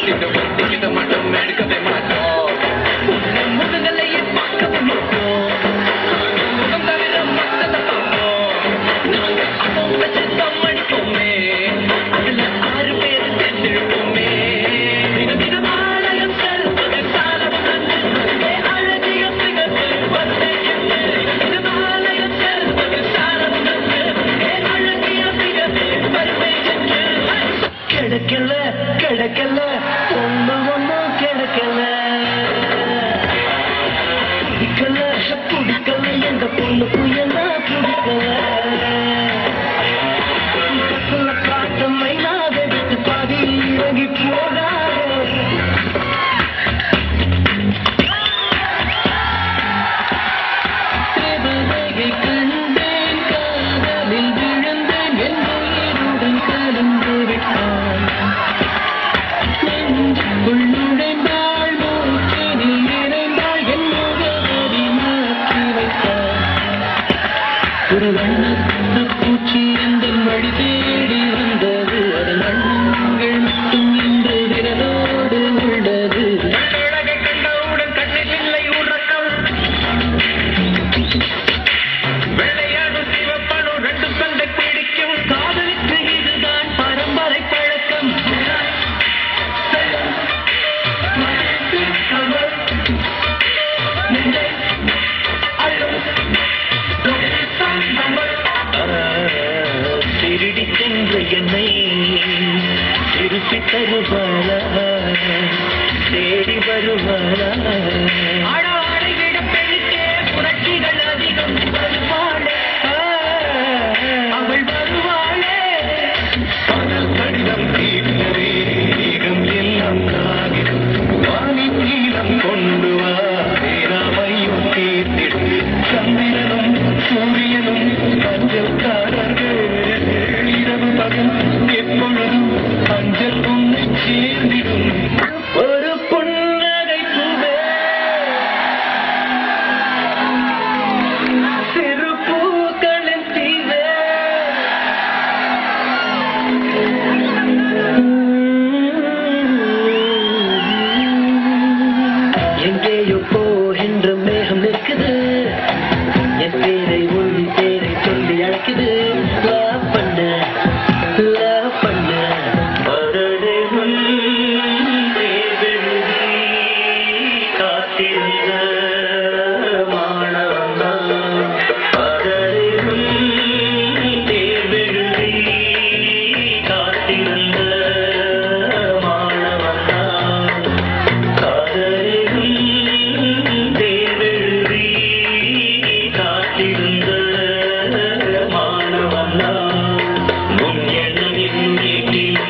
இதை மட்டும் எடுக்கவே மாட்டோம். முகங்களையே பார்க்கவே மாட்டோம். முகம் தவிர மத்தத பார்ப்போம். நாங்க அப்போ சித்தம் அடிப்போமே. அதுல 6 பேர் சேர்ந்திருப்போமே. தினமாலயம் செல்வது சாலம் வந்து அழகிய சிகப்பு வந்து தினமாலயம் செல்வது சாலம் வந்து அழகிய சிகப்பு வந்து கிடைக்கல கிடைக்கல ஒண்ணு ஒண்ணும் கிடைக்கல பிடிக்கல பிடிக்கல எந்த பொண்ணு புயலா பிடிக்கல காத்தம்மை நான் எடுத்து பாதி இறங்கி போகாது கண்டேன் காதலில் விழுந்தேன் என் உயிருடன் கலந்து விட்டான் உள்ளுடைந்தாள் மூச்சினில் நிறைந்தாள் என் முகவரி மாற்றி வைத்தாள் ஒரு வண்ண பூச்சி எந்த வழி தேடி வந்தது அதன் வண்ணங்கள் மட்டும் இன்று விரலோடு உள்ளது அழகை கண்டவுடன் கண்ணில் இல்லை உறக்கம் வெள்ளையாடும் சிவப்பனும் 2 சண்டை பிடிக்கும் காதலுக்கு இதுதான் பரம்பரை பழக்கம் திருடி சென்ற என்னை திருப்பி தருவாரா தேடி வருவாரா ஆடாடை விட பெருக்கே புரட்சிகள் அதிகம் வருவாளே அவள் வருவாளே கடிதம் தீர்க்கம் எல்லாம் காகிதம் வானின் நீளம் கொண்டு வா பேராமையும் தீர்த்திடும் சந்திரனும் சூரியனும் அஞ்சல்காரர்கள் இரவு பகல் எப்பொழுதும் அஞ்சல் உன்னை சேர்ந்திடும் ஒரு புன்னகை பூவே சிறு பூக்களின் தீவே எங்கேயோ போகின்ற மேகம் நிற்குது என் பேரை உன் பேரை சொல்லி அழைக்குது லவ் பண்ண காத்திருந்த மாணவன் தேர்வெழுதி காத்திருந்த மாணவன் காதலிலும் தேர்வெழுதி காத்திருந்த மாணவன் முன் எண்ணம் எண்ணேட்டில்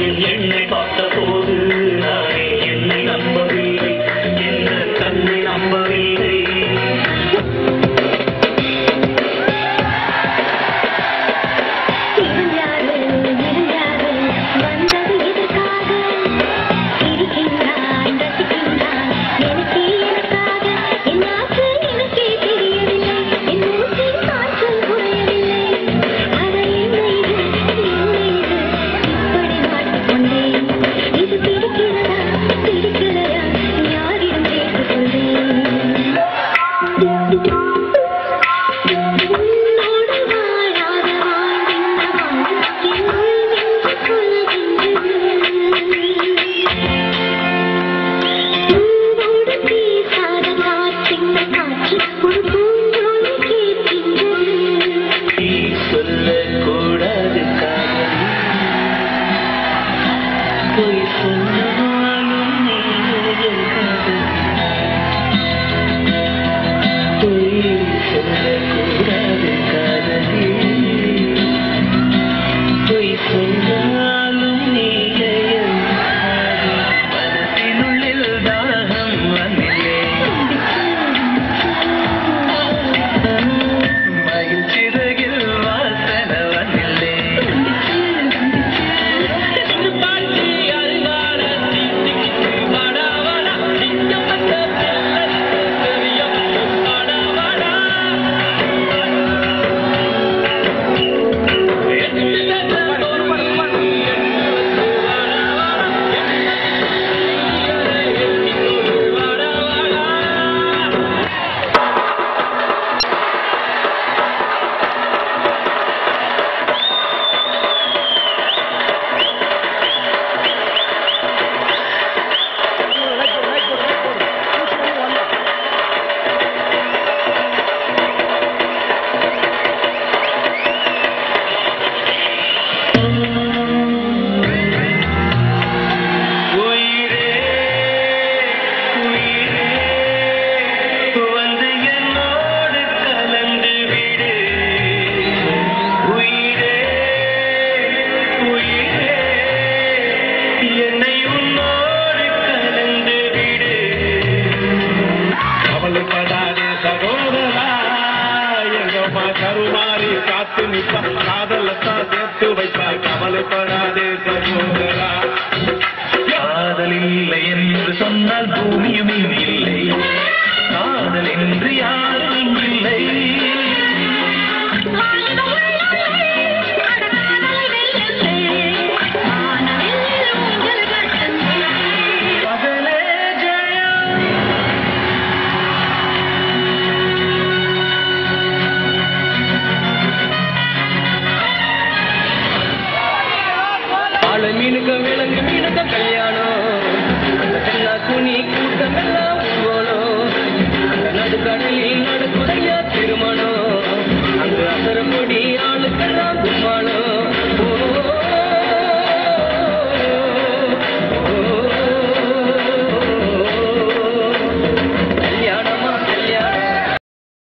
என் எண்ணை பார்த்த போது நானே என்னை நம்பவில்லை என்ற கண்ணை நம்பவில்லை பாட்டி அல்வார என்னை உன்னோடு கலந்து விடு. கவலைப்படாதே சகோதரா, எங்கம்மா கருமாறி காத்து நிப்பா, காதலத்தான் சேர்த்து வைப்பா. கவலைப்படாதே சகோதரா. காதல் இல்லை என்று சொன்னால் பூமியும் இல்லை, காதல் என்று யாரும் இல்லை. மீனுக்கு விலங்கு மீனுக்க கல்யாணம், குனி கூட்டம் எல்லாம் நடுக்கடலில்